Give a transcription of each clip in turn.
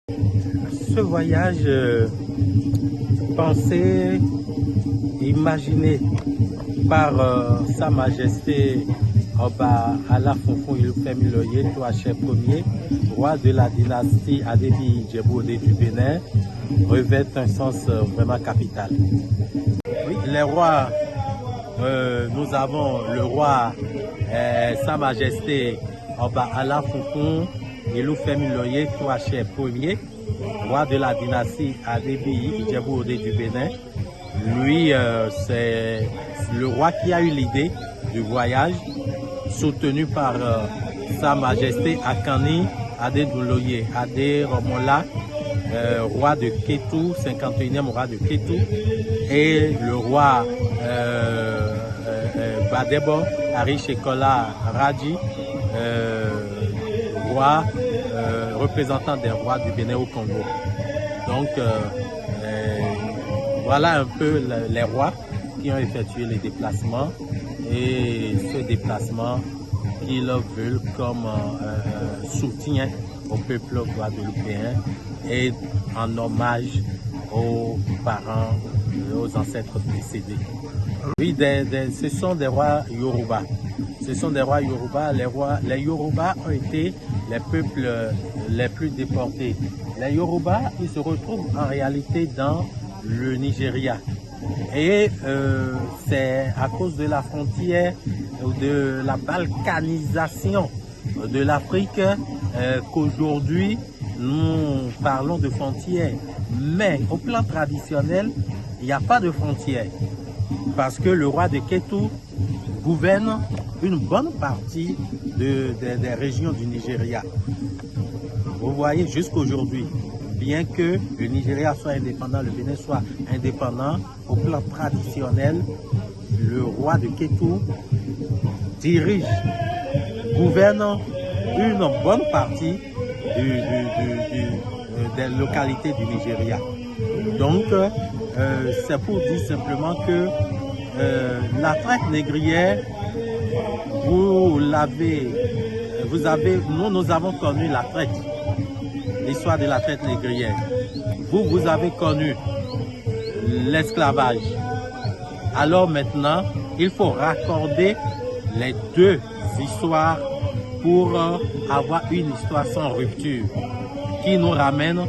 Ce voyage pensé, imaginé par Sa Majesté Oba Ala Fonfon Ilufemi Loye Touaché Ier, roi de la dynastie Adébi Djebouodé du Bénin, revêt un sens vraiment capital. Oui, les rois, nous avons le roi Sa Majesté Oba Ala Fonfon Ilufemi Loye Touaché Ier, roi de la dynastie Adébi Djebouodé du Bénin. Lui, c'est le roi qui a eu l'idée du voyage, soutenu par Sa Majesté Akani Adédouloye Adé Romola, roi de Kétou, 51e roi de Kétou, et le roi Badebo Arishekola Raji, roi représentant des rois du Bénin au Congo. Donc, voilà un peu les rois qui ont effectué les déplacements et ce déplacement qu'ils veulent comme soutien au peuple guadeloupéen et en hommage aux parents, aux ancêtres décédés. Oui, ce sont des rois Yoruba. Ce sont des rois Yoruba. Les Yoruba ont été les peuples les plus déportés. Les Yoruba, ils se retrouvent en réalité dans le Nigeria. Et c'est à cause de la frontière, de la balkanisation de l'Afrique qu'aujourd'hui nous parlons de frontières. Mais au plan traditionnel, il n'y a pas de frontières. Parce que le roi de Kétou gouverne une bonne partie des régions du Nigeria. Vous voyez, jusqu'aujourd'hui, bien que le Nigeria soit indépendant, le Bénin soit indépendant, au plan traditionnel, le roi de Kétou dirige, gouverne une bonne partie des localités du Nigeria. Donc, c'est pour dire simplement que la traite négrière, nous avons connu la traite, l'histoire de la traite négrière. Vous avez connu l'esclavage. Alors maintenant, il faut raccorder les deux histoires pour avoir une histoire sans rupture qui nous ramène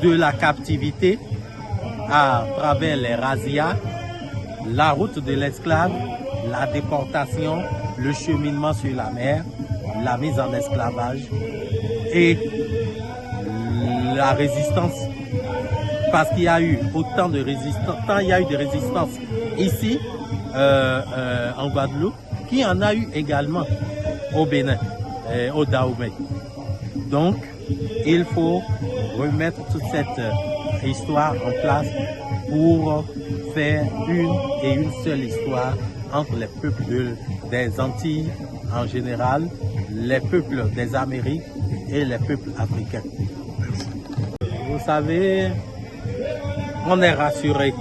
de la captivité à travers les razzias, la route de l'esclave, la déportation, le cheminement sur la mer, la mise en esclavage et la résistance. Parce qu'il y a eu autant de résistance, il y a eu de résistance ici en Guadeloupe, qu'il y en a eu également au Bénin, au Dahomey. Donc, il faut remettre toute cette histoire en place pour faire une seule histoire entre les peuples des Antilles en général, les peuples des Amériques et les peuples africains. Vous savez, on est rassuré.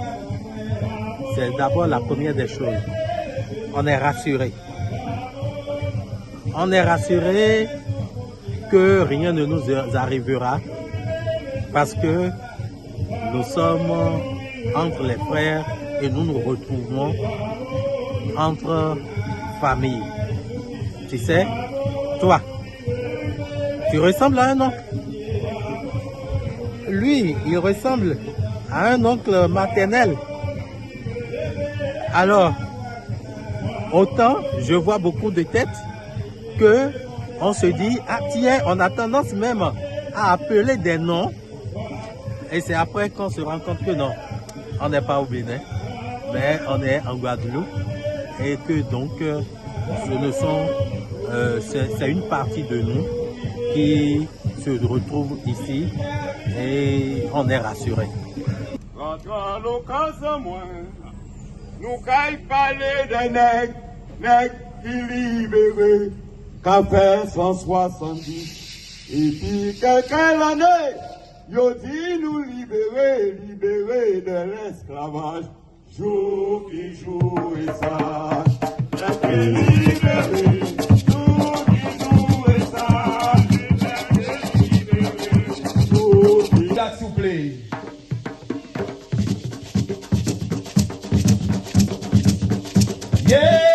C'est d'abord la première des choses. On est rassuré. On est rassuré que rien ne nous arrivera parce que nous sommes entre les frères et nous nous retrouvons entre familles. Tu sais, toi, tu ressembles à un oncle. Lui, il ressemble à un oncle maternel. Alors, autant je vois beaucoup de têtes que on se dit, ah tiens, on a tendance même à appeler des noms. Et c'est après qu'on se rend compte que non, on n'est pas au Bénin, mais on est en Guadeloupe. Et que donc, c'est une partie de nous qui se retrouve ici et on est rassuré. Rentrons à l'occasion, moi, nous caille parler des nègres qui libérés, qu'a fait 170. Et puis, quelques années, yo dit nous libérer de l'esclavage. Jour qui joue et sage, libérés, jour qui joue et sage, libérés, jour Yeah.